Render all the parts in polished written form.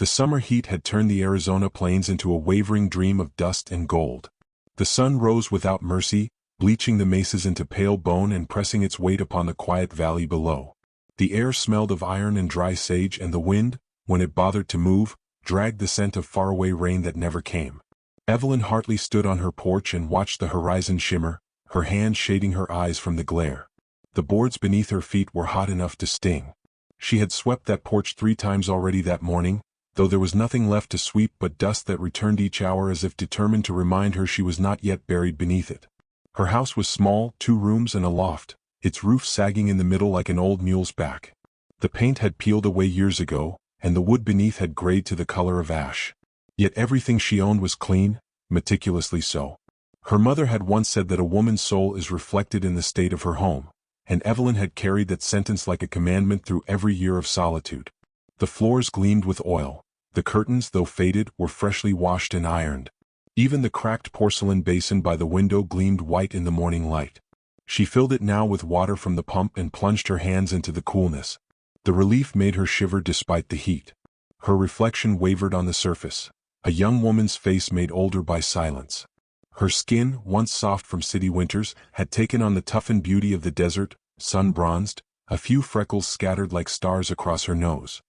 The summer heat had turned the Arizona plains into a wavering dream of dust and gold. The sun rose without mercy, bleaching the mesas into pale bone and pressing its weight upon the quiet valley below. The air smelled of iron and dry sage, and the wind, when it bothered to move, dragged the scent of faraway rain that never came. Evelyn Hartley stood on her porch and watched the horizon shimmer, her hand shading her eyes from the glare. The boards beneath her feet were hot enough to sting. She had swept that porch 3 times already that morning, though there was nothing left to sweep but dust that returned each hour as if determined to remind her she was not yet buried beneath it. Her house was small, 2 rooms and a loft, its roof sagging in the middle like an old mule's back. The paint had peeled away years ago, and the wood beneath had grayed to the color of ash. Yet everything she owned was clean, meticulously so. Her mother had once said that a woman's soul is reflected in the state of her home, and Evelyn had carried that sentence like a commandment through every year of solitude. The floors gleamed with oil. The curtains, though faded, were freshly washed and ironed. Even the cracked porcelain basin by the window gleamed white in the morning light. She filled it now with water from the pump and plunged her hands into the coolness. The relief made her shiver despite the heat. Her reflection wavered on the surface, a young woman's face made older by silence. Her skin, once soft from city winters, had taken on the toughened beauty of the desert, sun-bronzed, a few freckles scattered like stars across her nose.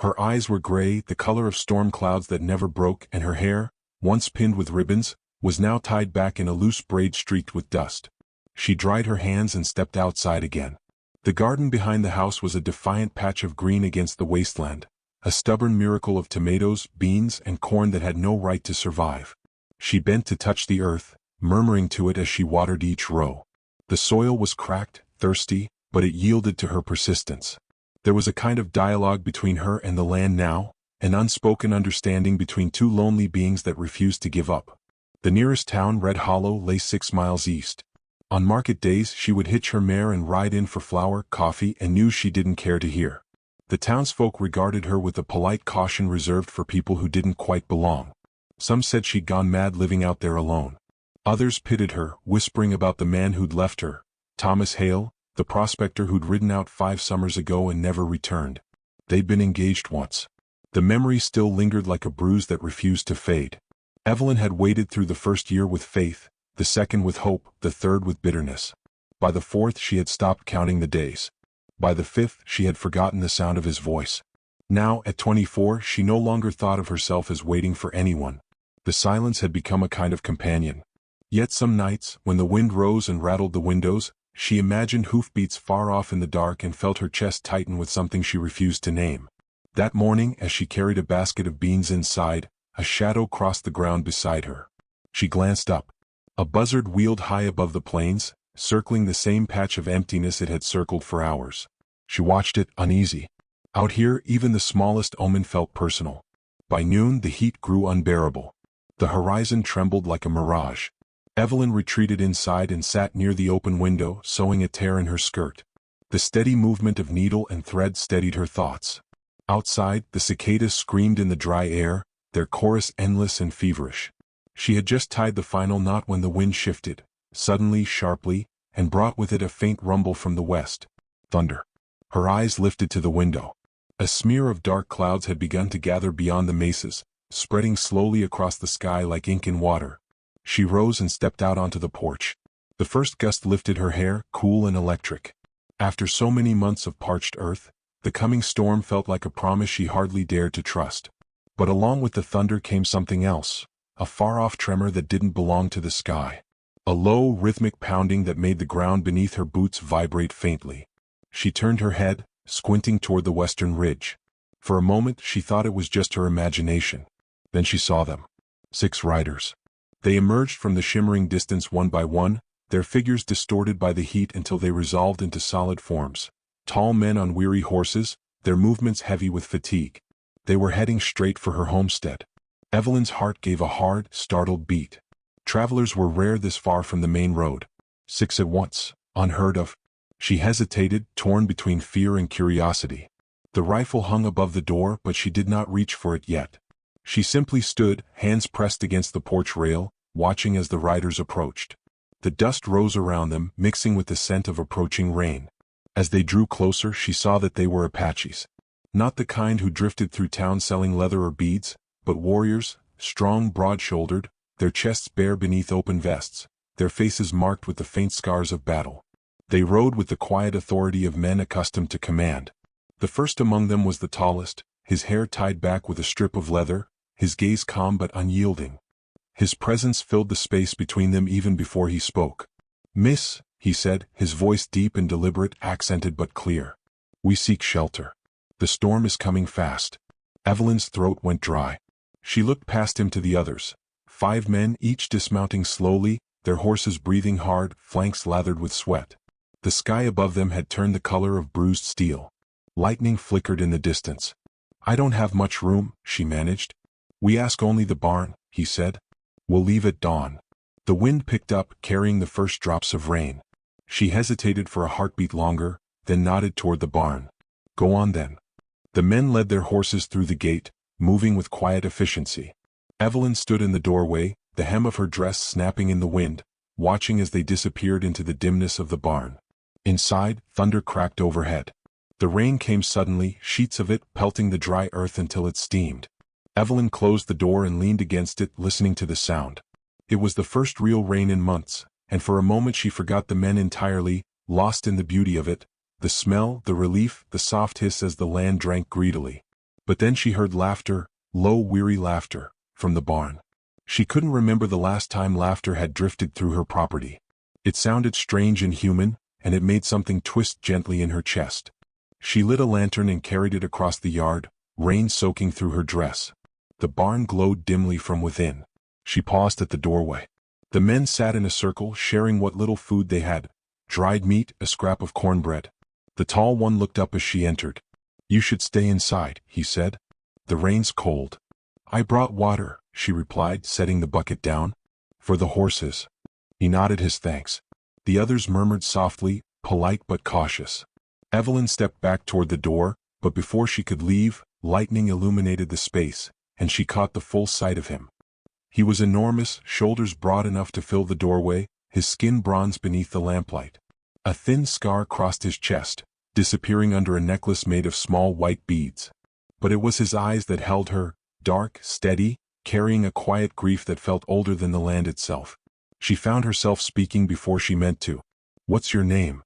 Her eyes were gray, the color of storm clouds that never broke, and her hair, once pinned with ribbons, was now tied back in a loose braid streaked with dust. She dried her hands and stepped outside again. The garden behind the house was a defiant patch of green against the wasteland, a stubborn miracle of tomatoes, beans, and corn that had no right to survive. She bent to touch the earth, murmuring to it as she watered each row. The soil was cracked, thirsty, but it yielded to her persistence. There was a kind of dialogue between her and the land now, an unspoken understanding between 2 lonely beings that refused to give up. The nearest town, Red Hollow, lay 6 miles east. On market days she would hitch her mare and ride in for flour, coffee, and news she didn't care to hear. The townsfolk regarded her with the polite caution reserved for people who didn't quite belong. Some said she'd gone mad living out there alone. Others pitied her, whispering about the man who'd left her, Thomas Hale, the prospector who'd ridden out 5 summers ago and never returned. They'd been engaged once. The memory still lingered like a bruise that refused to fade. Evelyn had waited through the first year with faith, the second with hope, the third with bitterness. By the 4th she had stopped counting the days. By the 5th she had forgotten the sound of his voice. Now, at 24, she no longer thought of herself as waiting for anyone. The silence had become a kind of companion. Yet some nights, when the wind rose and rattled the windows, she imagined hoofbeats far off in the dark and felt her chest tighten with something she refused to name. That morning, as she carried a basket of beans inside, a shadow crossed the ground beside her. She glanced up. A buzzard wheeled high above the plains, circling the same patch of emptiness it had circled for hours. She watched it, uneasy. Out here, even the smallest omen felt personal. By noon, the heat grew unbearable. The horizon trembled like a mirage. Evelyn retreated inside and sat near the open window, sewing a tear in her skirt. The steady movement of needle and thread steadied her thoughts. Outside, the cicadas screamed in the dry air, their chorus endless and feverish. She had just tied the final knot when the wind shifted, suddenly, sharply, and brought with it a faint rumble from the west. Thunder. Her eyes lifted to the window. A smear of dark clouds had begun to gather beyond the mesas, spreading slowly across the sky like ink in water. She rose and stepped out onto the porch. The first gust lifted her hair, cool and electric. After so many months of parched earth, the coming storm felt like a promise she hardly dared to trust. But along with the thunder came something else, a far-off tremor that didn't belong to the sky. A low, rhythmic pounding that made the ground beneath her boots vibrate faintly. She turned her head, squinting toward the western ridge. For a moment she thought it was just her imagination. Then she saw them. 6 riders. They emerged from the shimmering distance one by one, their figures distorted by the heat until they resolved into solid forms. Tall men on weary horses, their movements heavy with fatigue. They were heading straight for her homestead. Evelyn's heart gave a hard, startled beat. Travelers were rare this far from the main road. 6 at once, unheard of. She hesitated, torn between fear and curiosity. The rifle hung above the door, but she did not reach for it yet. She simply stood, hands pressed against the porch rail, watching as the riders approached. The dust rose around them, mixing with the scent of approaching rain. As they drew closer, she saw that they were Apaches. Not the kind who drifted through town selling leather or beads, but warriors, strong, broad-shouldered, their chests bare beneath open vests, their faces marked with the faint scars of battle. They rode with the quiet authority of men accustomed to command. The first among them was the tallest, his hair tied back with a strip of leather, his gaze calm but unyielding. His presence filled the space between them even before he spoke. "Miss," he said, his voice deep and deliberate, accented but clear. "We seek shelter. The storm is coming fast." Evelyn's throat went dry. She looked past him to the others. 5 men, each dismounting slowly, their horses breathing hard, flanks lathered with sweat. The sky above them had turned the color of bruised steel. Lightning flickered in the distance. "I don't have much room," she managed. "We ask only the barn," he said. "We'll leave at dawn." The wind picked up, carrying the first drops of rain. She hesitated for a heartbeat longer, then nodded toward the barn. "Go on then." The men led their horses through the gate, moving with quiet efficiency. Evelyn stood in the doorway, the hem of her dress snapping in the wind, watching as they disappeared into the dimness of the barn. Inside, thunder cracked overhead. The rain came suddenly, sheets of it pelting the dry earth until it steamed. Evelyn closed the door and leaned against it, listening to the sound. It was the first real rain in months, and for a moment she forgot the men entirely, lost in the beauty of it, the smell, the relief, the soft hiss as the land drank greedily. But then she heard laughter, low, weary laughter, from the barn. She couldn't remember the last time laughter had drifted through her property. It sounded strange and human, and it made something twist gently in her chest. She lit a lantern and carried it across the yard, rain soaking through her dress. The barn glowed dimly from within. She paused at the doorway. The men sat in a circle, sharing what little food they had: dried meat, a scrap of cornbread. The tall one looked up as she entered. "You should stay inside," he said. "The rain's cold." "I brought water," she replied, setting the bucket down. "For the horses." He nodded his thanks. The others murmured softly, polite but cautious. Evelyn stepped back toward the door, but before she could leave, lightning illuminated the space, and she caught the full sight of him. He was enormous, shoulders broad enough to fill the doorway, his skin bronze beneath the lamplight. A thin scar crossed his chest, disappearing under a necklace made of small white beads. But it was his eyes that held her, dark, steady, carrying a quiet grief that felt older than the land itself. She found herself speaking before she meant to. "What's your name?"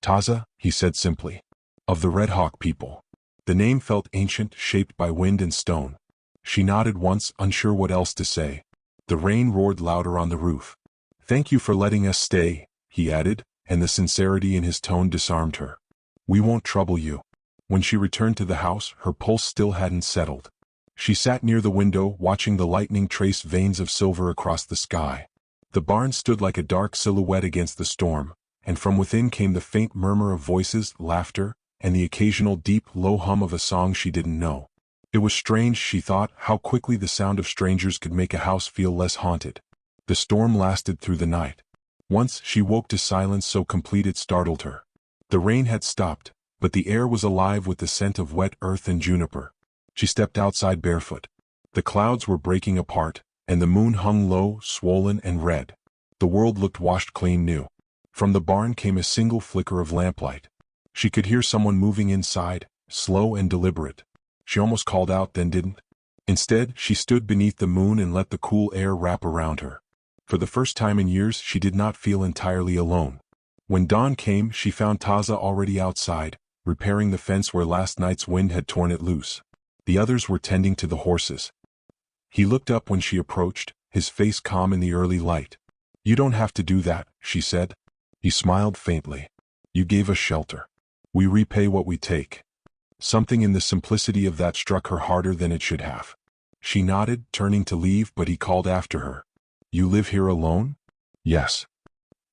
"Taza," he said simply. "Of the Red Hawk people." The name felt ancient, shaped by wind and stone. She nodded once, unsure what else to say. The rain roared louder on the roof. "Thank you for letting us stay," he added, and the sincerity in his tone disarmed her. "We won't trouble you." When she returned to the house, her pulse still hadn't settled. She sat near the window, watching the lightning trace veins of silver across the sky. The barn stood like a dark silhouette against the storm, and from within came the faint murmur of voices, laughter, and the occasional deep, low hum of a song she didn't know. It was strange, she thought, how quickly the sound of strangers could make a house feel less haunted. The storm lasted through the night. Once she woke to silence so complete it startled her. The rain had stopped, but the air was alive with the scent of wet earth and juniper. She stepped outside barefoot. The clouds were breaking apart, and the moon hung low, swollen and red. The world looked washed clean new. From the barn came a single flicker of lamplight. She could hear someone moving inside, slow and deliberate. She almost called out, then didn't. Instead, she stood beneath the moon and let the cool air wrap around her. For the first time in years, she did not feel entirely alone. When dawn came, she found Taza already outside, repairing the fence where last night's wind had torn it loose. The others were tending to the horses. He looked up when she approached, his face calm in the early light. "You don't have to do that," she said. He smiled faintly. "You gave us shelter. We repay what we take." Something in the simplicity of that struck her harder than it should have. She nodded, turning to leave, but he called after her. "You live here alone?" "Yes."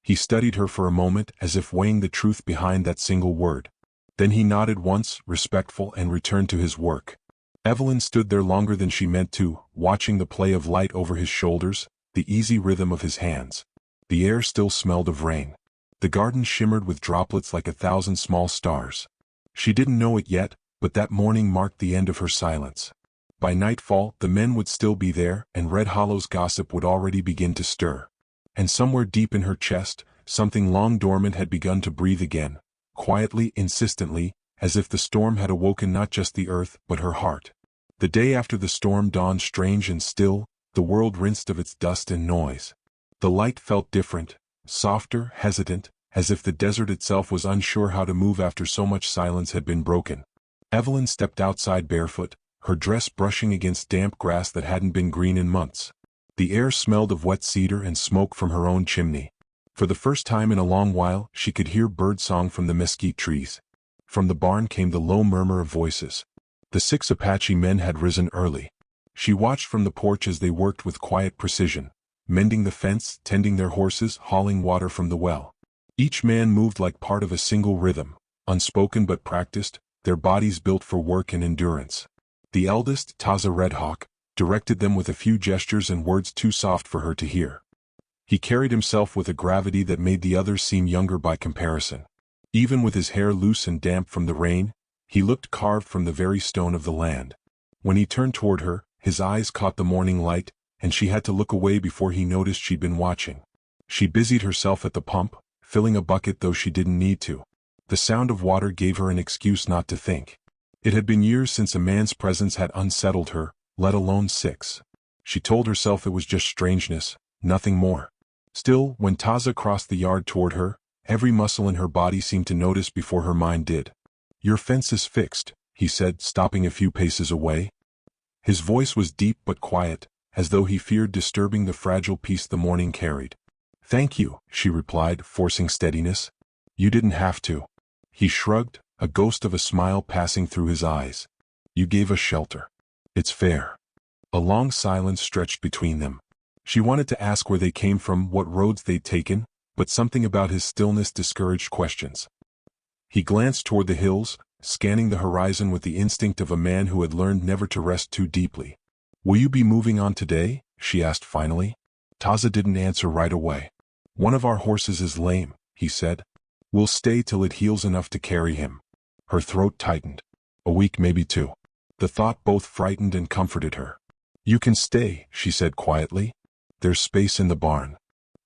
He studied her for a moment, as if weighing the truth behind that single word. Then he nodded once, respectful, and returned to his work. Evelyn stood there longer than she meant to, watching the play of light over his shoulders, the easy rhythm of his hands. The air still smelled of rain. The garden shimmered with droplets like 1,000 small stars. She didn't know it yet, but that morning marked the end of her silence. By nightfall, the men would still be there, and Red Hollow's gossip would already begin to stir. And somewhere deep in her chest, something long dormant had begun to breathe again, quietly, insistently, as if the storm had awoken not just the earth but her heart. The day after the storm dawned strange and still, the world rinsed of its dust and noise. The light felt different, softer, hesitant, as if the desert itself was unsure how to move after so much silence had been broken. Evelyn stepped outside barefoot, her dress brushing against damp grass that hadn't been green in months. The air smelled of wet cedar and smoke from her own chimney. For the first time in a long while, she could hear birdsong from the mesquite trees. From the barn came the low murmur of voices. The 6 Apache men had risen early. She watched from the porch as they worked with quiet precision, mending the fence, tending their horses, hauling water from the well. Each man moved like part of a single rhythm, unspoken but practiced, their bodies built for work and endurance. The eldest, Taza Redhawk, directed them with a few gestures and words too soft for her to hear. He carried himself with a gravity that made the others seem younger by comparison. Even with his hair loose and damp from the rain, he looked carved from the very stone of the land. When he turned toward her, his eyes caught the morning light, and she had to look away before he noticed she'd been watching. She busied herself at the pump, filling a bucket though she didn't need to. The sound of water gave her an excuse not to think. It had been years since a man's presence had unsettled her, let alone 6. She told herself it was just strangeness, nothing more. Still, when Taza crossed the yard toward her, every muscle in her body seemed to notice before her mind did. "Your fence is fixed," he said, stopping a few paces away. His voice was deep but quiet, as though he feared disturbing the fragile peace the morning carried. "Thank you," she replied, forcing steadiness. "You didn't have to." He shrugged, a ghost of a smile passing through his eyes. "You gave us shelter. It's fair." A long silence stretched between them. She wanted to ask where they came from, what roads they'd taken, but something about his stillness discouraged questions. He glanced toward the hills, scanning the horizon with the instinct of a man who had learned never to rest too deeply. "Will you be moving on today?" she asked finally. Taza didn't answer right away. "One of our horses is lame," he said. "We'll stay till it heals enough to carry him." Her throat tightened. "A week, maybe 2. The thought both frightened and comforted her. "You can stay," she said quietly. "There's space in the barn."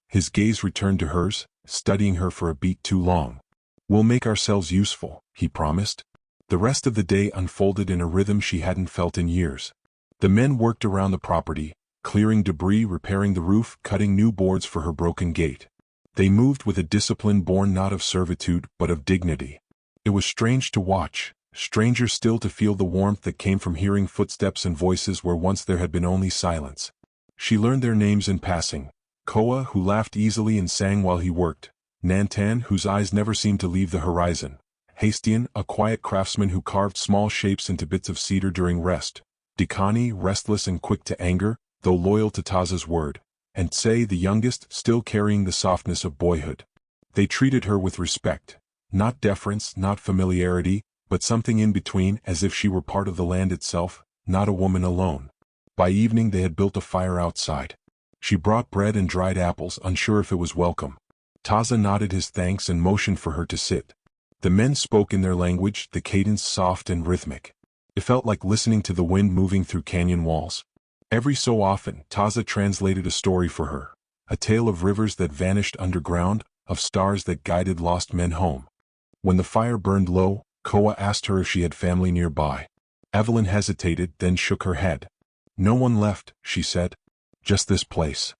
His gaze returned to hers, studying her for a beat too long. "We'll make ourselves useful," he promised. The rest of the day unfolded in a rhythm she hadn't felt in years. The men worked around the property, clearing debris, repairing the roof, cutting new boards for her broken gate. They moved with a discipline born not of servitude but of dignity. It was strange to watch, stranger still to feel the warmth that came from hearing footsteps and voices where once there had been only silence. She learned their names in passing: Koa, who laughed easily and sang while he worked; Nantan, whose eyes never seemed to leave the horizon; Hastian, a quiet craftsman who carved small shapes into bits of cedar during rest; Dikani, restless and quick to anger, though loyal to Taza's word; and Tse, the youngest, still carrying the softness of boyhood. They treated her with respect, not deference, not familiarity, but something in between, as if she were part of the land itself, not a woman alone. By evening they had built a fire outside. She brought bread and dried apples, unsure if it was welcome. Taza nodded his thanks and motioned for her to sit. The men spoke in their language, the cadence soft and rhythmic. It felt like listening to the wind moving through canyon walls. Every so often, Taza translated a story for her, a tale of rivers that vanished underground, of stars that guided lost men home. When the fire burned low, Koa asked her if she had family nearby. Evelyn hesitated, then shook her head. "No one left," she said. "Just this place."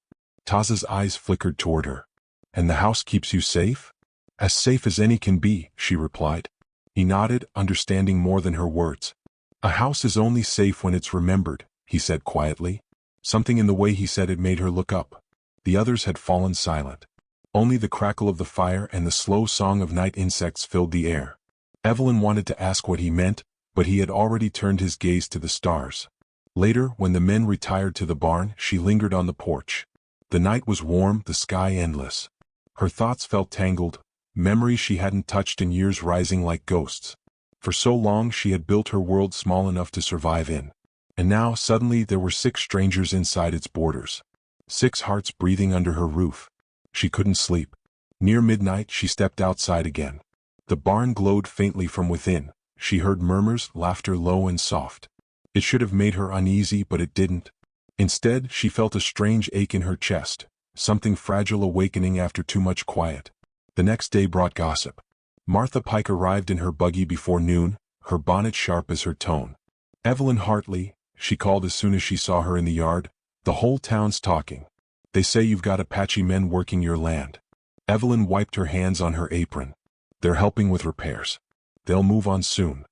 Taza's eyes flickered toward her. "And the house keeps you safe?" "As safe as any can be," she replied. He nodded, understanding more than her words. "A house is only safe when it's remembered," he said quietly. Something in the way he said it made her look up. The others had fallen silent. Only the crackle of the fire and the slow song of night insects filled the air. Evelyn wanted to ask what he meant, but he had already turned his gaze to the stars. Later, when the men retired to the barn, she lingered on the porch. The night was warm, the sky endless. Her thoughts felt tangled, memories she hadn't touched in years rising like ghosts. For so long she had built her world small enough to survive in. And now, suddenly, there were 6 strangers inside its borders. 6 hearts breathing under her roof. She couldn't sleep. Near midnight, she stepped outside again. The barn glowed faintly from within. She heard murmurs, laughter low and soft. It should have made her uneasy, but it didn't. Instead, she felt a strange ache in her chest, something fragile awakening after too much quiet. The next day brought gossip. Martha Pike arrived in her buggy before noon, her bonnet sharp as her tone. "Evelyn Hartley," she called as soon as she saw her in the yard, "the whole town's talking. They say you've got Apache men working your land." Evelyn wiped her hands on her apron. "They're helping with repairs. They'll move on soon."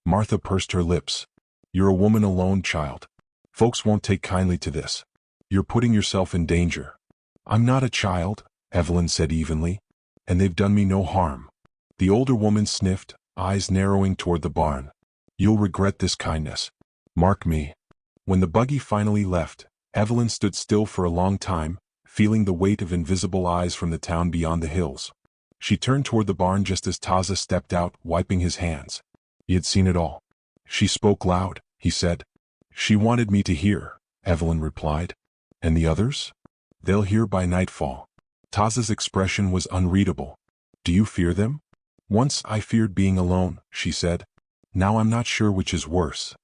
Martha pursed her lips. "You're a woman alone, child. Folks won't take kindly to this. You're putting yourself in danger." "I'm not a child," Evelyn said evenly. "And they've done me no harm." The older woman sniffed, eyes narrowing toward the barn. "You'll regret this kindness. Mark me." When the buggy finally left, Evelyn stood still for a long time, feeling the weight of invisible eyes from the town beyond the hills. She turned toward the barn just as Taza stepped out, wiping his hands. He had seen it all. "She spoke loud," he said. "She wanted me to hear," Evelyn replied. "And the others? They'll hear by nightfall." Taza's expression was unreadable. "Do you fear them?" "Once I feared being alone," she said. "Now I'm not sure which is worse."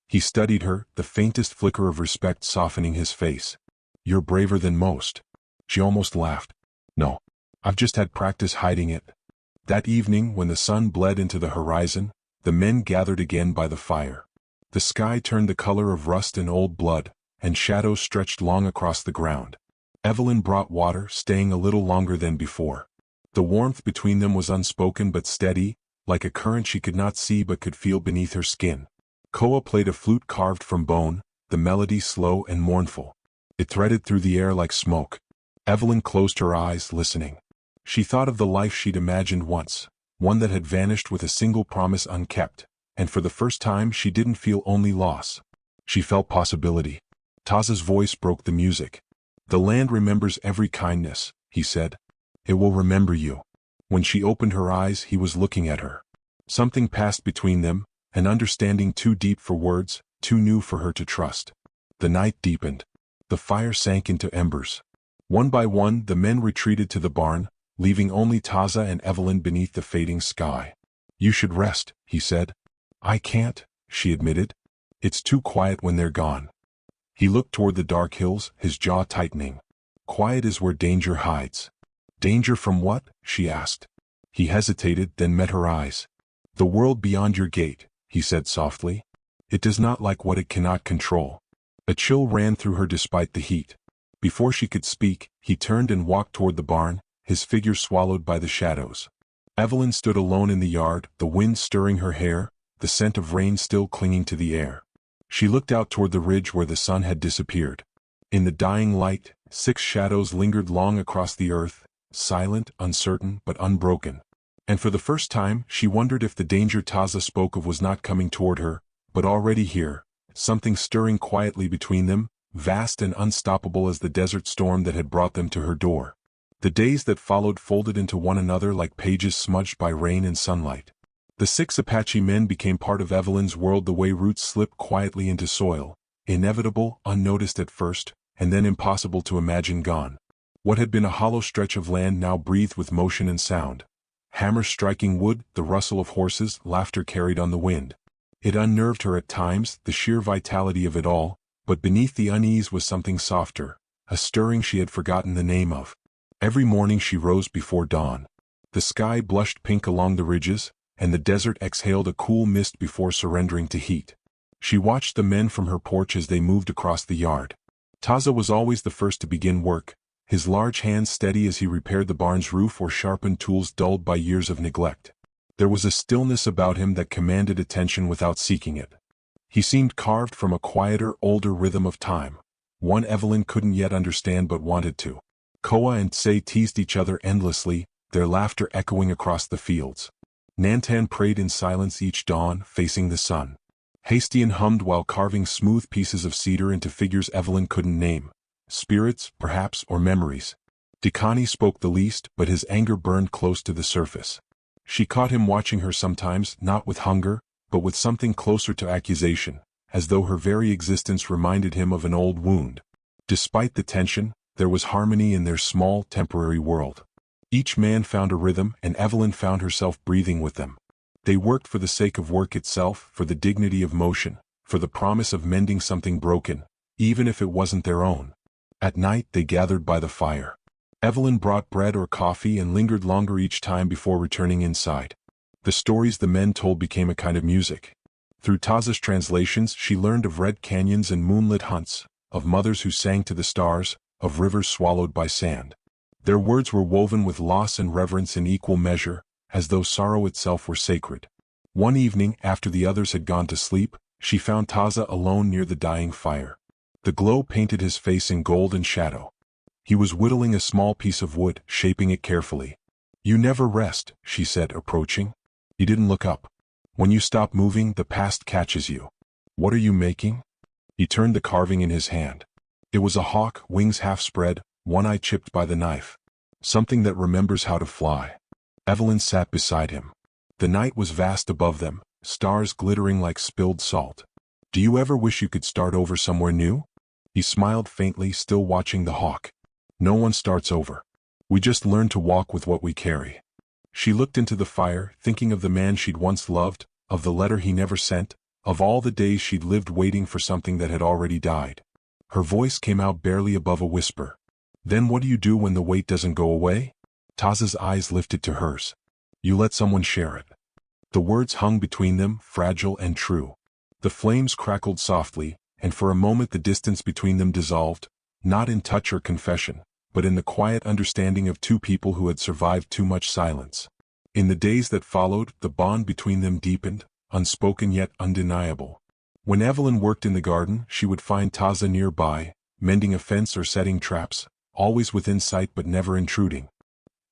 He studied her, the faintest flicker of respect softening his face. "You're braver than most." She almost laughed. "No. I've just had practice hiding it." That evening, when the sun bled into the horizon, the men gathered again by the fire. The sky turned the color of rust and old blood, and shadows stretched long across the ground. Evelyn brought water, staying a little longer than before. The warmth between them was unspoken but steady, like a current she could not see but could feel beneath her skin. Koa played a flute carved from bone, the melody slow and mournful. It threaded through the air like smoke. Evelyn closed her eyes, listening. She thought of the life she'd imagined once, one that had vanished with a single promise unkept, and for the first time she didn't feel only loss. She felt possibility. Taza's voice broke the music. "The land remembers every kindness," he said. "It will remember you." When she opened her eyes, he was looking at her. Something passed between them, an understanding too deep for words, too new for her to trust. The night deepened. The fire sank into embers. One by one, the men retreated to the barn, leaving only Taza and Evelyn beneath the fading sky. "You should rest," he said. "I can't," she admitted. "It's too quiet when they're gone." He looked toward the dark hills, his jaw tightening. "Quiet is where danger hides." "Danger from what?" she asked. He hesitated, then met her eyes. "The world beyond your gate," he said softly. "It does not like what it cannot control." A chill ran through her despite the heat. Before she could speak, he turned and walked toward the barn, his figure swallowed by the shadows. Evelyn stood alone in the yard, the wind stirring her hair, the scent of rain still clinging to the air. She looked out toward the ridge where the sun had disappeared. In the dying light, 6 shadows lingered long across the earth, silent, uncertain, but unbroken. And for the first time, she wondered if the danger Taza spoke of was not coming toward her, but already here, something stirring quietly between them, vast and unstoppable as the desert storm that had brought them to her door. The days that followed folded into one another like pages smudged by rain and sunlight. The 6 Apache men became part of Evelyn's world the way roots slip quietly into soil, inevitable, unnoticed at first, and then impossible to imagine gone. What had been a hollow stretch of land now breathed with motion and sound. Hammers striking wood, the rustle of horses, laughter carried on the wind. It unnerved her at times, the sheer vitality of it all, but beneath the unease was something softer, a stirring she had forgotten the name of. Every morning she rose before dawn. The sky blushed pink along the ridges, and the desert exhaled a cool mist before surrendering to heat. She watched the men from her porch as they moved across the yard. Taza was always the first to begin work, his large hands steady as he repaired the barn's roof or sharpened tools dulled by years of neglect. There was a stillness about him that commanded attention without seeking it. He seemed carved from a quieter, older rhythm of time, one Evelyn couldn't yet understand but wanted to. Koa and Tse teased each other endlessly, their laughter echoing across the fields. Nantan prayed in silence each dawn, facing the sun. Hastian hummed while carving smooth pieces of cedar into figures Evelyn couldn't name. Spirits, perhaps, or memories. Dikani spoke the least, but his anger burned close to the surface. She caught him watching her sometimes, not with hunger, but with something closer to accusation, as though her very existence reminded him of an old wound. Despite the tension, there was harmony in their small, temporary world. Each man found a rhythm, and Evelyn found herself breathing with them. They worked for the sake of work itself, for the dignity of motion, for the promise of mending something broken, even if it wasn't their own. At night they gathered by the fire. Evelyn brought bread or coffee and lingered longer each time before returning inside. The stories the men told became a kind of music. Through Taza's translations, she learned of red canyons and moonlit hunts, of mothers who sang to the stars, of rivers swallowed by sand. Their words were woven with loss and reverence in equal measure, as though sorrow itself were sacred. One evening, after the others had gone to sleep, she found Taza alone near the dying fire. The glow painted his face in gold and shadow. He was whittling a small piece of wood, shaping it carefully. "You never rest," she said, approaching. He didn't look up. "When you stop moving, the past catches you." "What are you making?" He turned the carving in his hand. It was a hawk, wings half spread, one eye chipped by the knife. "Something that remembers how to fly." Evelyn sat beside him. The night was vast above them, stars glittering like spilled salt. "Do you ever wish you could start over somewhere new?" He smiled faintly, still watching the hawk. "No one starts over. We just learn to walk with what we carry." She looked into the fire, thinking of the man she'd once loved, of the letter he never sent, of all the days she'd lived waiting for something that had already died. Her voice came out barely above a whisper. "Then what do you do when the weight doesn't go away?" Taza's eyes lifted to hers. "You let someone share it." The words hung between them, fragile and true. The flames crackled softly, and for a moment the distance between them dissolved, not in touch or confession, but in the quiet understanding of two people who had survived too much silence. In the days that followed, the bond between them deepened, unspoken yet undeniable. When Evelyn worked in the garden, she would find Taza nearby, mending a fence or setting traps, always within sight but never intruding.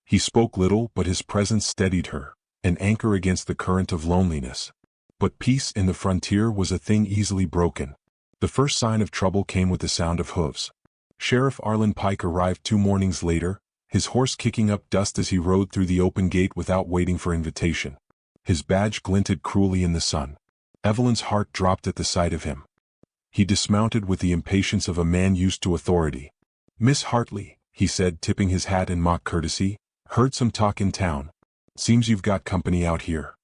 He spoke little, but his presence steadied her, an anchor against the current of loneliness. But peace in the frontier was a thing easily broken. The first sign of trouble came with the sound of hooves. Sheriff Arlen Pike arrived 2 mornings later, his horse kicking up dust as he rode through the open gate without waiting for invitation. His badge glinted cruelly in the sun. Evelyn's heart dropped at the sight of him. He dismounted with the impatience of a man used to authority. "Miss Hartley," he said, tipping his hat in mock courtesy, "heard some talk in town. Seems you've got company out here."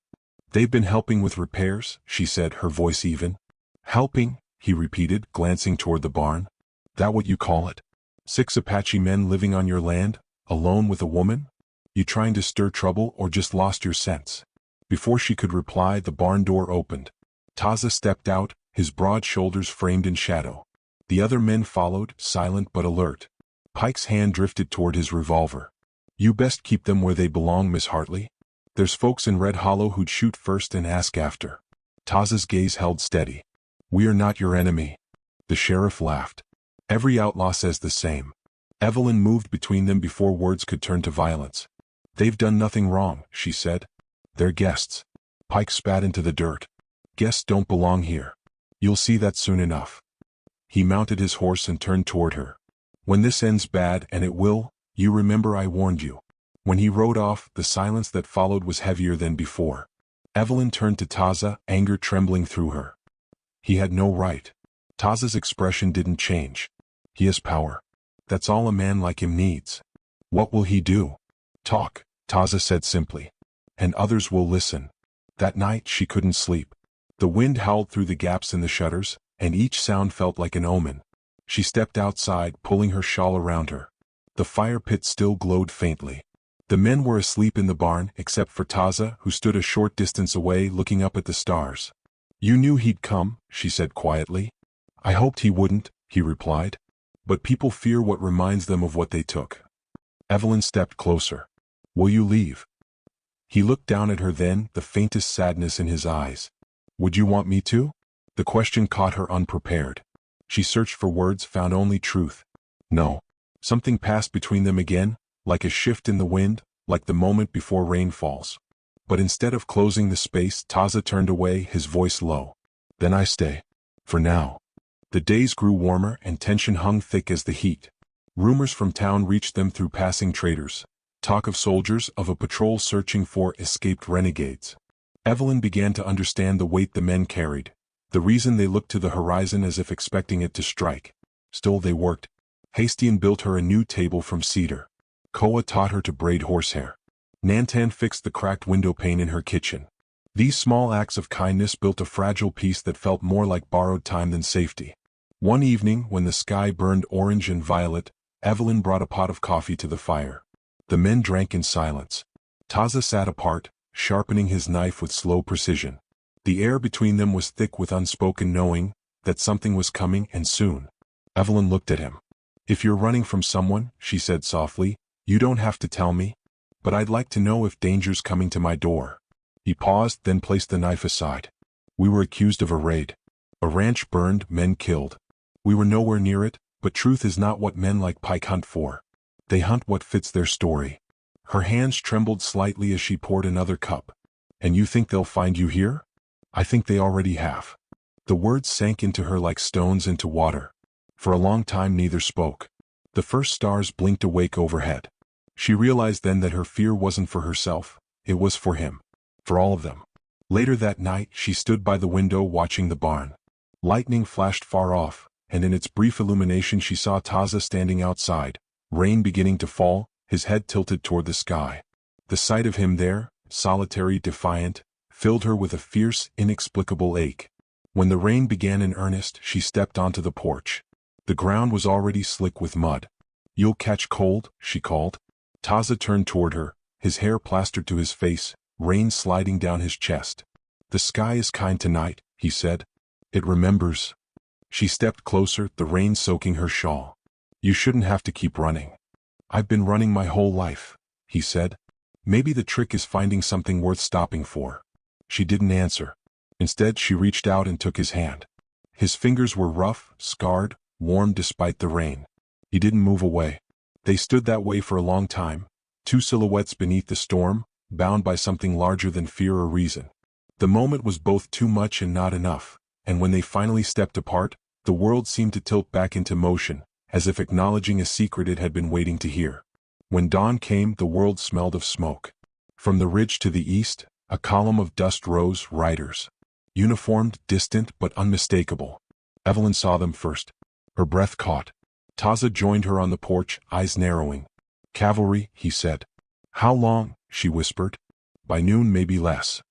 "They've been helping with repairs," she said, her voice even. "Helping?" he repeated, glancing toward the barn. "That what you call it? 6 Apache men living on your land, alone with a woman? You trying to stir trouble or just lost your sense?" Before she could reply, the barn door opened. Taza stepped out, his broad shoulders framed in shadow. The other men followed, silent but alert. Pike's hand drifted toward his revolver. "You best keep them where they belong, Miss Hartley. There's folks in Red Hollow who'd shoot first and ask after." Taza's gaze held steady. "We are not your enemy." The sheriff laughed. "Every outlaw says the same." Evelyn moved between them before words could turn to violence. "They've done nothing wrong," she said. "They're guests." Pike spat into the dirt. "Guests don't belong here. You'll see that soon enough." He mounted his horse and turned toward her. "When this ends bad, and it will, you remember I warned you." When he rode off, the silence that followed was heavier than before. Evelyn turned to Taza, anger trembling through her. He had no right. Taza's expression didn't change. "He has power. That's all a man like him needs." "What will he do?" "Talk," Taza said simply. "And others will listen." That night she couldn't sleep. The wind howled through the gaps in the shutters, and each sound felt like an omen. She stepped outside, pulling her shawl around her. The fire pit still glowed faintly. The men were asleep in the barn, except for Taza, who stood a short distance away looking up at the stars. "You knew he'd come," she said quietly. "I hoped he wouldn't," he replied. "But people fear what reminds them of what they took." Evelyn stepped closer. "Will you leave?" He looked down at her then, the faintest sadness in his eyes. "Would you want me to?" The question caught her unprepared. She searched for words, found only truth. "No." Something passed between them again, like a shift in the wind, like the moment before rain falls. But instead of closing the space, Taza turned away, his voice low. "Then I stay. For now." The days grew warmer and tension hung thick as the heat. Rumors from town reached them through passing traders. Talk of soldiers, of a patrol searching for escaped renegades. Evelyn began to understand the weight the men carried, the reason they looked to the horizon as if expecting it to strike. Still they worked. Hastian built her a new table from cedar. Koa taught her to braid horsehair. Nantan fixed the cracked window pane in her kitchen. These small acts of kindness built a fragile peace that felt more like borrowed time than safety. One evening, when the sky burned orange and violet, Evelyn brought a pot of coffee to the fire. The men drank in silence. Taza sat apart, sharpening his knife with slow precision. The air between them was thick with unspoken knowing that something was coming, and soon. Evelyn looked at him. "If you're running from someone," she said softly, "you don't have to tell me. But I'd like to know if danger's coming to my door." He paused, then placed the knife aside. "We were accused of a raid. A ranch burned, men killed. We were nowhere near it, but truth is not what men like Pike hunt for. They hunt what fits their story." Her hands trembled slightly as she poured another cup. "And you think they'll find you here?" "I think they already have." The words sank into her like stones into water. For a long time neither spoke. The first stars blinked awake overhead. She realized then that her fear wasn't for herself, it was for him. For all of them. Later that night she stood by the window watching the barn. Lightning flashed far off, and in its brief illumination she saw Taza standing outside, rain beginning to fall, his head tilted toward the sky. The sight of him there, solitary, defiant, filled her with a fierce, inexplicable ache. When the rain began in earnest, she stepped onto the porch. The ground was already slick with mud. "You'll catch cold," she called. Taza turned toward her, his hair plastered to his face, rain sliding down his chest. "The sky is kind tonight," he said. "It remembers." She stepped closer, the rain soaking her shawl. "You shouldn't have to keep running." "I've been running my whole life," he said. "Maybe the trick is finding something worth stopping for." She didn't answer. Instead she reached out and took his hand. His fingers were rough, scarred, warm despite the rain. He didn't move away. They stood that way for a long time, two silhouettes beneath the storm, bound by something larger than fear or reason. The moment was both too much and not enough, and when they finally stepped apart, the world seemed to tilt back into motion, as if acknowledging a secret it had been waiting to hear. When dawn came, the world smelled of smoke. From the ridge to the east, a column of dust rose, riders. Uniformed, distant, but unmistakable. Evelyn saw them first. Her breath caught. Taza joined her on the porch, eyes narrowing. "Cavalry," he said. "How long?" she whispered. "By noon, maybe less."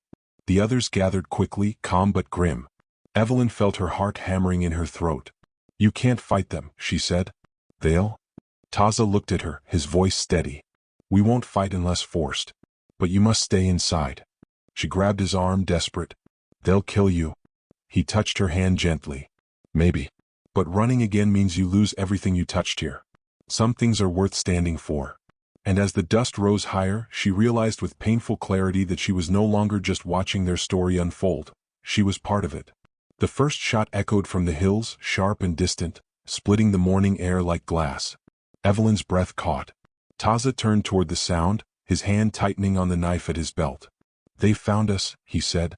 The others gathered quickly, calm but grim. Evelyn felt her heart hammering in her throat. "You can't fight them," she said. "They'll?" Taza looked at her, his voice steady. "We won't fight unless forced. But you must stay inside." She grabbed his arm, desperate. "They'll kill you." He touched her hand gently. "Maybe. But running again means you lose everything you touched here. Some things are worth standing for." And as the dust rose higher, she realized with painful clarity that she was no longer just watching their story unfold. She was part of it. The first shot echoed from the hills, sharp and distant, splitting the morning air like glass. Evelyn's breath caught. Taza turned toward the sound, his hand tightening on the knife at his belt. "They found us," he said.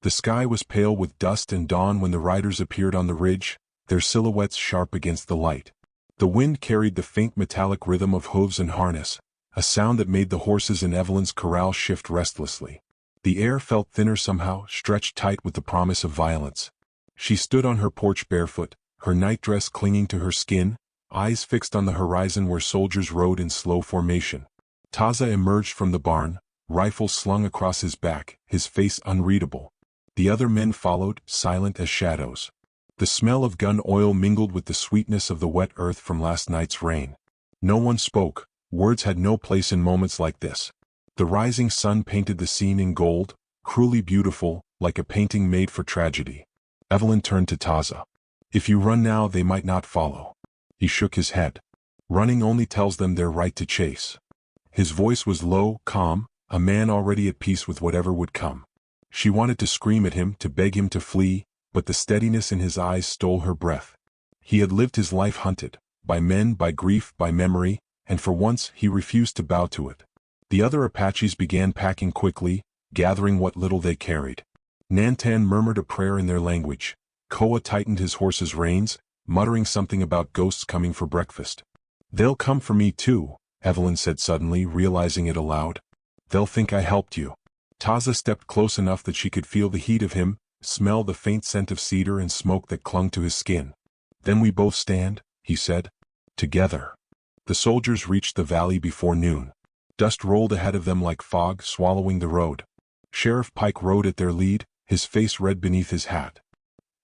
The sky was pale with dust and dawn when the riders appeared on the ridge, their silhouettes sharp against the light. The wind carried the faint metallic rhythm of hooves and harness, a sound that made the horses in Evelyn's corral shift restlessly. The air felt thinner somehow, stretched tight with the promise of violence. She stood on her porch barefoot, her nightdress clinging to her skin, eyes fixed on the horizon where soldiers rode in slow formation. Taza emerged from the barn, rifle slung across his back, his face unreadable. The other men followed, silent as shadows. The smell of gun oil mingled with the sweetness of the wet earth from last night's rain. No one spoke. Words had no place in moments like this. The rising sun painted the scene in gold, cruelly beautiful, like a painting made for tragedy. Evelyn turned to Taza. "If you run now, they might not follow." He shook his head. "Running only tells them they're right to chase." His voice was low, calm, a man already at peace with whatever would come. She wanted to scream at him, to beg him to flee, but the steadiness in his eyes stole her breath. He had lived his life hunted, by men, by grief, by memory, and for once he refused to bow to it. The other Apaches began packing quickly, gathering what little they carried. Nantan murmured a prayer in their language. Koa tightened his horse's reins, muttering something about ghosts coming for breakfast. "They'll come for me too," Evelyn said suddenly, realizing it aloud. "They'll think I helped you." Taza stepped close enough that she could feel the heat of him, smell the faint scent of cedar and smoke that clung to his skin. "Then we both stand," he said. "Together." The soldiers reached the valley before noon. Dust rolled ahead of them like fog, swallowing the road. Sheriff Pike rode at their lead, his face red beneath his hat.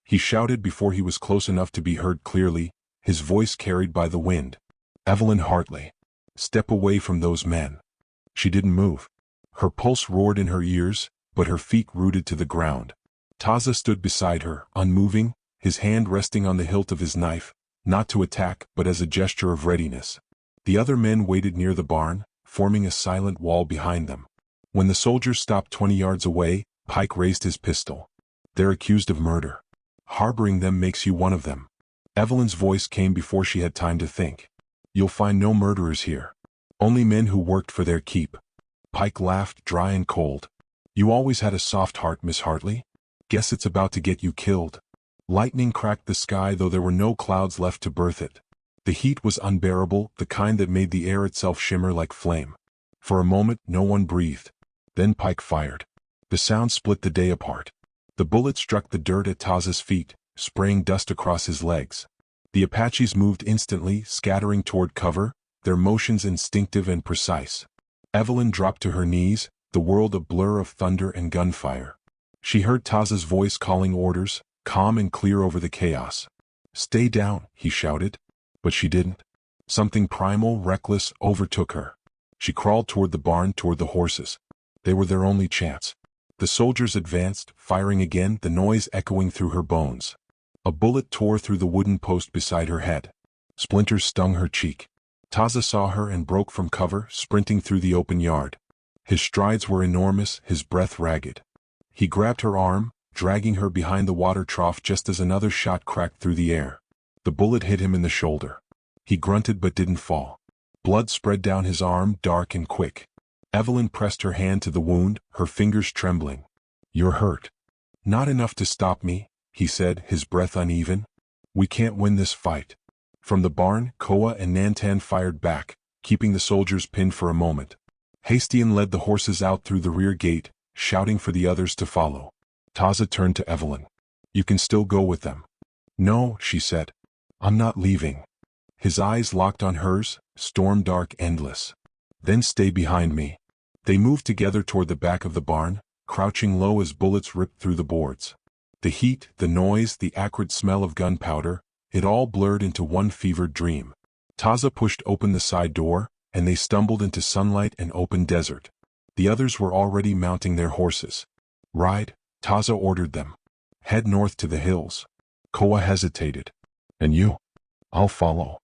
He shouted before he was close enough to be heard clearly, his voice carried by the wind. Evelyn Hartley. Step away from those men. She didn't move. Her pulse roared in her ears, but her feet rooted to the ground. Taza stood beside her, unmoving, his hand resting on the hilt of his knife, not to attack but as a gesture of readiness. The other men waited near the barn, forming a silent wall behind them. When the soldiers stopped 20 yards away, Pike raised his pistol. "They're accused of murder. Harboring them makes you one of them." Evelyn's voice came before she had time to think. "You'll find no murderers here. Only men who worked for their keep." Pike laughed, dry and cold. "You always had a soft heart, Miss Hartley. Guess it's about to get you killed." Lightning cracked the sky, though there were no clouds left to birth it. The heat was unbearable, the kind that made the air itself shimmer like flame. For a moment, no one breathed. Then Pike fired. The sound split the day apart. The bullet struck the dirt at Taza's feet, spraying dust across his legs. The Apaches moved instantly, scattering toward cover, their motions instinctive and precise. Evelyn dropped to her knees, the world a blur of thunder and gunfire. She heard Taza's voice calling orders, calm and clear over the chaos. "Stay down," he shouted. But she didn't. Something primal, reckless, overtook her. She crawled toward the barn, toward the horses. They were their only chance. The soldiers advanced, firing again, the noise echoing through her bones. A bullet tore through the wooden post beside her head. Splinters stung her cheek. Taza saw her and broke from cover, sprinting through the open yard. His strides were enormous, his breath ragged. He grabbed her arm, dragging her behind the water trough just as another shot cracked through the air. The bullet hit him in the shoulder. He grunted but didn't fall. Blood spread down his arm, dark and quick. Evelyn pressed her hand to the wound, her fingers trembling. "You're hurt." "Not enough to stop me," he said, his breath uneven. "We can't win this fight." From the barn, Koa and Nantan fired back, keeping the soldiers pinned for a moment. Hastian led the horses out through the rear gate, shouting for the others to follow. Taza turned to Evelyn. "You can still go with them." "No," she said. "I'm not leaving." His eyes locked on hers, storm dark, endless. "Then stay behind me." They moved together toward the back of the barn, crouching low as bullets ripped through the boards. The heat, the noise, the acrid smell of gunpowder, it all blurred into one fevered dream. Taza pushed open the side door, and they stumbled into sunlight and open desert. The others were already mounting their horses. "Ride," Taza ordered them. "Head north to the hills." Koa hesitated. "And you?" "I'll follow."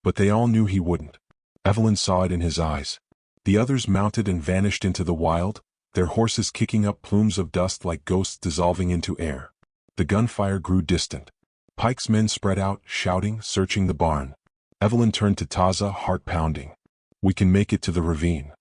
But they all knew he wouldn't. Evelyn saw it in his eyes. The others mounted and vanished into the wild, their horses kicking up plumes of dust like ghosts dissolving into air. The gunfire grew distant. Pike's men spread out, shouting, searching the barn. Evelyn turned to Taza, heart pounding. "We can make it to the ravine."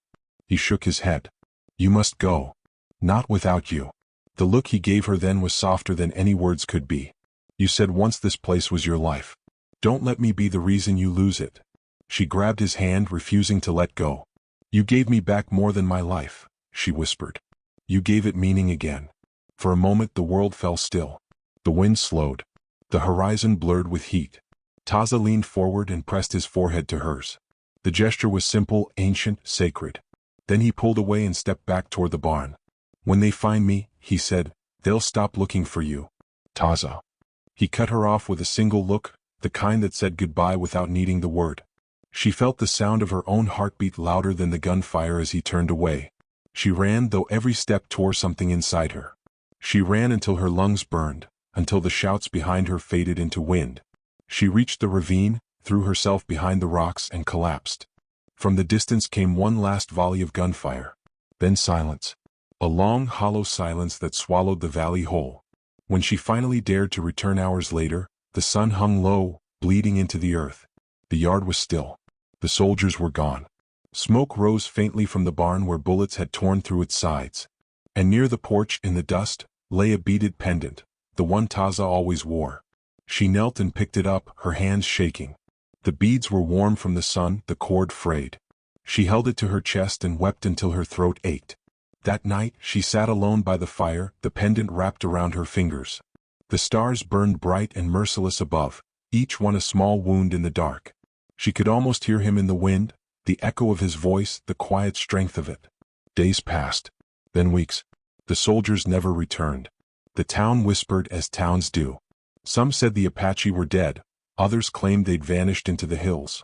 He shook his head. "You must go. Not without you." The look he gave her then was softer than any words could be. "You said once this place was your life. Don't let me be the reason you lose it." She grabbed his hand, refusing to let go. "You gave me back more than my life," she whispered. "You gave it meaning again." For a moment the world fell still. The wind slowed. The horizon blurred with heat. Taza leaned forward and pressed his forehead to hers. The gesture was simple, ancient, sacred. Then he pulled away and stepped back toward the barn. "When they find me," he said, "they'll stop looking for you. Taza." He cut her off with a single look, the kind that said goodbye without needing the word. She felt the sound of her own heartbeat louder than the gunfire as he turned away. She ran, though every step tore something inside her. She ran until her lungs burned, until the shouts behind her faded into wind. She reached the ravine, threw herself behind the rocks, and collapsed. From the distance came one last volley of gunfire. Then silence. A long, hollow silence that swallowed the valley whole. When she finally dared to return hours later, the sun hung low, bleeding into the earth. The yard was still. The soldiers were gone. Smoke rose faintly from the barn where bullets had torn through its sides. And near the porch, in the dust, lay a beaded pendant, the one Taza always wore. She knelt and picked it up, her hands shaking. The beads were warm from the sun, the cord frayed. She held it to her chest and wept until her throat ached. That night, she sat alone by the fire, the pendant wrapped around her fingers. The stars burned bright and merciless above, each one a small wound in the dark. She could almost hear him in the wind, the echo of his voice, the quiet strength of it. Days passed. Then weeks. The soldiers never returned. The town whispered as towns do. Some said the Apache were dead, others claimed they'd vanished into the hills.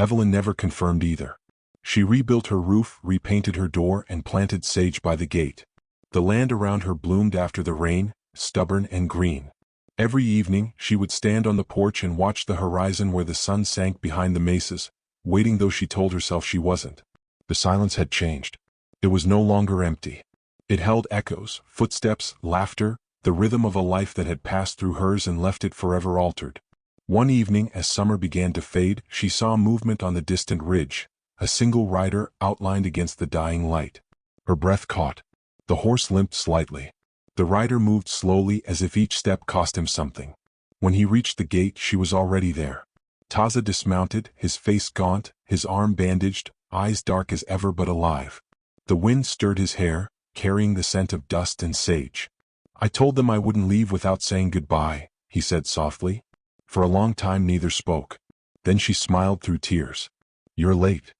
Evelyn never confirmed either. She rebuilt her roof, repainted her door, and planted sage by the gate. The land around her bloomed after the rain, stubborn and green. Every evening, she would stand on the porch and watch the horizon where the sun sank behind the mesas, waiting though she told herself she wasn't. The silence had changed. It was no longer empty. It held echoes, footsteps, laughter, the rhythm of a life that had passed through hers and left it forever altered. One evening, as summer began to fade, she saw movement on the distant ridge, a single rider outlined against the dying light. Her breath caught. The horse limped slightly. The rider moved slowly as if each step cost him something. When he reached the gate, she was already there. Taza dismounted, his face gaunt, his arm bandaged, eyes dark as ever but alive. The wind stirred his hair, carrying the scent of dust and sage. "I told them I wouldn't leave without saying goodbye," he said softly. For a long time neither spoke. Then she smiled through tears. "You're late."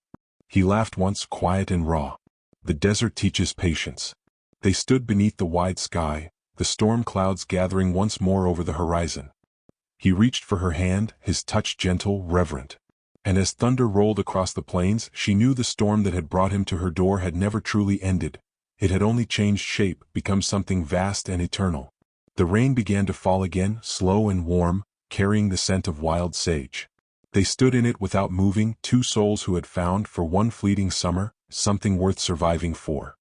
He laughed once, quiet and raw. "The desert teaches patience." They stood beneath the wide sky, the storm clouds gathering once more over the horizon. He reached for her hand, his touch gentle, reverent. And as thunder rolled across the plains, she knew the storm that had brought him to her door had never truly ended. It had only changed shape, become something vast and eternal. The rain began to fall again, slow and warm, carrying the scent of wild sage. They stood in it without moving, two souls who had found, for one fleeting summer, something worth surviving for.